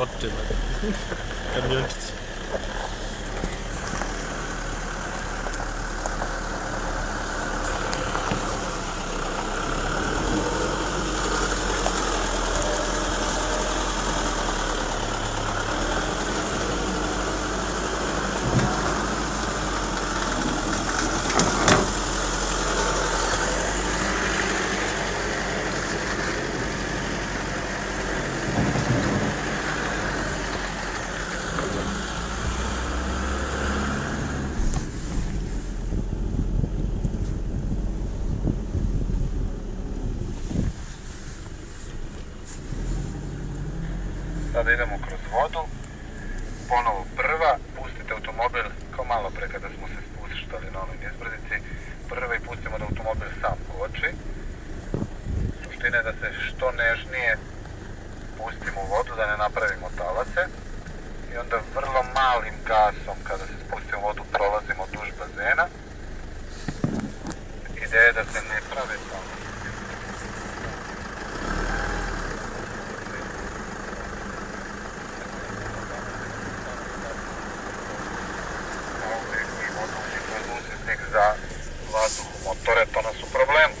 Poče, kamiončić. Sada idemo kroz vodu, ponovo prva, pustite automobil kao malo pre kada smo se spuštali na onoj nizbrdici, prva i pustimo da automobil sam koči. Suština je da se što nežnije pustimo u vodu, da ne napravimo talace i onda vrlo malim gasom kada se spustimo u vodu prolazimo duž bazena. Ideja je da se ne prave talace. Za vazduh u motore, to nas u problemu.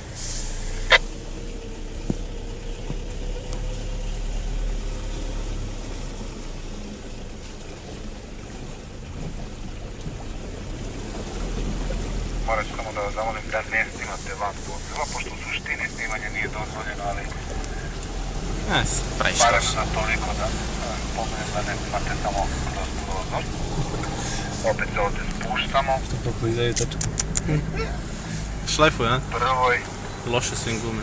Morat ću samo da vas zamolim da ne snimate van vozila, pošto u suštini snimanje nije dozvoljeno, ali barem na toliko da pogledam da ne snimate samo kroz prozor. Opet se ovdje spuštamo. Kako izgleda tačno. Šlajfuje, a? Prvoj. Loše su im gume.